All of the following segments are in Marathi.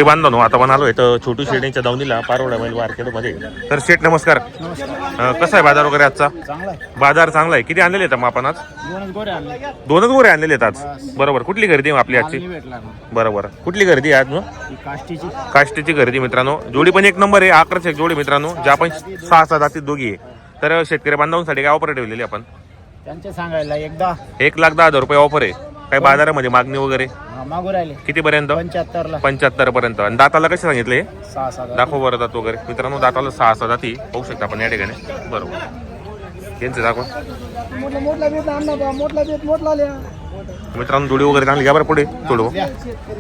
बांधवांनो आता पण आलोय तर छोटू शेडीच्या दावणीला पारोडा बैल मार्केटमध्ये. तर शेठ नमस्कार. कसा आहे बाजार वगैरे आजचा? बाजार चांगला आहे. किती आणलेले आहेत आपण आज? दोनच गोरे आणलेले आहेत आज. बरोबर. कुठली खरेदी आपली आजची? बरोबर. कुठली खरेदी आहे आज मग? काष्टीची खरेदी मित्रांनो. जोडी पण एक नंबर आहे, आकर्षक जोडी मित्रांनो, ज्या आपण 6 जाती दोघी आहे. तर शेतकरी बांधवांसाठी काय ऑफर ठेवलेली आपण? त्यांचे सांगायला एकदा 1,10,000 रुपये ऑफर आहे. काही बाजारामध्ये मागणी वगैरे मागू राहिले किती पर्यंत? 75 पर्यंत. आणि दाताला कसे सांगितले? 6 दाखव बरं दात वगैरे मित्रांनो. दाताला 6 जाती पाहू शकता आपण या ठिकाणी. बरोबर. यांचे दाखवा मित्रांनो. जोडी वगैरे चांगली घ्या बरं पुढे. थोडं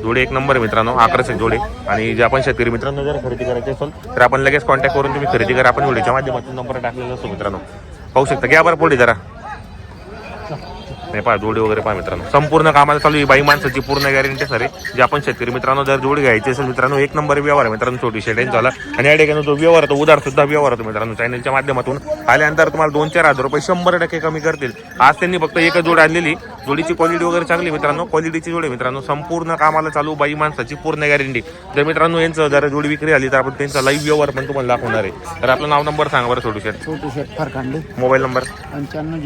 जोडी एक नंबर आहे मित्रांनो, आकर्षक जोडी. आणि जे आपण शेतकरी मित्रांनो जर खरेदी करायची असेल तर आपण लगेच कॉन्टॅक्ट करून तुम्ही खरेदी करा. आपण व्हिडिओच्या माध्यमातून नंबर टाकलेला असतो मित्रांनो. पाहू शकता. घ्या बरं पुढे जरा. नाही पहा जोडी वगैरे पहा मित्रांनो. संपूर्ण कामाला चालू ही बाई माणसाची पूर्ण गॅरंटी सर आहे. जे आपण शेतकरी मित्रांनो जर जोडी घ्यायची असेल मित्रांनो एक नंबर व्यवहार आहे मित्रांनो छोटी शेड झाला. आणि या ठिकाणी जो व्यवहार होतो उदार सुद्धा व्यवहार होतो मित्रांनो. चॅनलच्या माध्यमातून आल्यानंतर तुम्हाला 2-4 हजार रुपये 100% कमी करतील. आज त्यांनी फक्त एकच जोड आणलेली. जोडीची क्वालिटी वगैरे चांगली मित्रांनो. क्वालिटीची जोडी मित्रांनो. संपूर्ण कामाला चालू बाई माणसाची पूर्ण गॅरंटी. जर मित्रांनो यांचं जर जोडी विक्री आली तर आपण त्यांचा लाईव्ह व्यवहार पण तुम्हाला दाखवणार आहे. तर आपलं नाव नंबर सांगा बरं. छोटू शेड फरकांडे. मोबाईल नंबर 95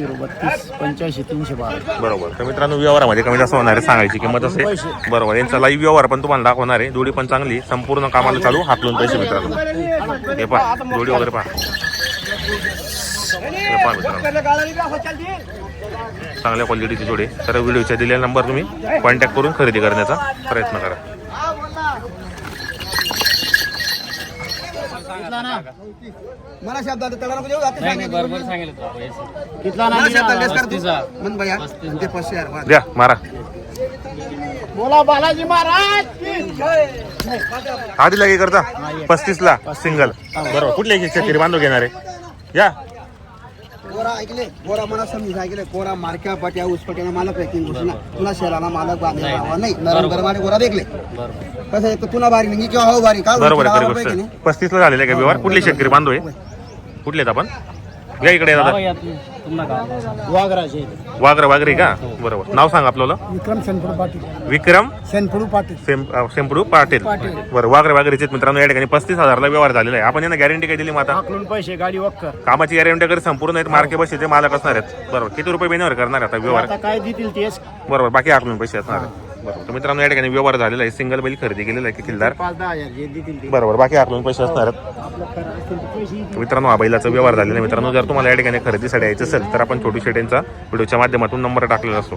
032 85 बरोबर. तर मित्रांनो व्यवहारामध्ये कमी जास्त होणार आहे. सांगायची किंमत असे बरोबर. यांचा लाईव्ह व्यवहार पण तुम्हाला दाखवणार आहे. जोडी पण चांगली संपूर्ण कामाला चालू हातलून पैसे मित्रांनो. हे पहा जोडी वगैरे पहा. हे पहा मित्रांनो चांगल्या क्वालिटीची जोडी. तर व्हिडिओच्या दिलेला नंबर तुम्ही कॉन्टॅक्ट करून खरेदी करण्याचा प्रयत्न करा. मला शब्दात द्या मारा. बोला बालाजी महाराज. आधी लागे करता 35 ला सिंगल. बरोबर. कुठले शेतकरी बांधव घेणार आहे? या कोरा ऐकले. कोरा मला समजून ऐकले. कोरा मार्क्या पाट्या उसपट्याला मालक आहे. तुला शहराला मालक बांधला नाही. नरम गरमाने कोरा देखले कसं आहे. तुला बारी नाही किंवा हो बारी का? बरोबर आहे. 35 ला झालेला का व्यवहार? कुठले शेतकरी बांधव आहे? कुठले आपण? या इकडे दादा. वाघरे का? बरोबर. नाव सांग आपल्याला. विक्रम शेनपुडू पाटील. विक्रम शेनपुडू पाटील. बरं. वाघरेचे मित्रांनो या ठिकाणी 35,000 ला व्यवहार झालेला आहे. आपण यांना गॅरंटी काय दिली माता? पैसे गाडी वक्कर कामाची गॅरंटी वगैरे संपूर्ण आहेत. मार्के बसचे मालक असणार आहेत. बरोबर. किती रुपये बेनेवर करणार आता व्यवहार? काय देतील तेच बरोबर. बाकी आकलून पैसे असणार आहेत. बरोबर. तर मित्रांनो या ठिकाणी व्यवहार झालेला आहे. सिंगल बैल खरेदी केलेला आहे किल्लार. 5-10 बरोबर. बाकी आकलून पैसे असणार आहेत. मित्रांनो हा बैलाचा व्यवहार झालेला आहे मित्रांनो. जर तुम्हाला या ठिकाणी खरेदीसाठी यायचं असेल तर आपण छोटू शेट यांचा व्हिडिओच्या माध्यमातून नंबर टाकलेला असतो.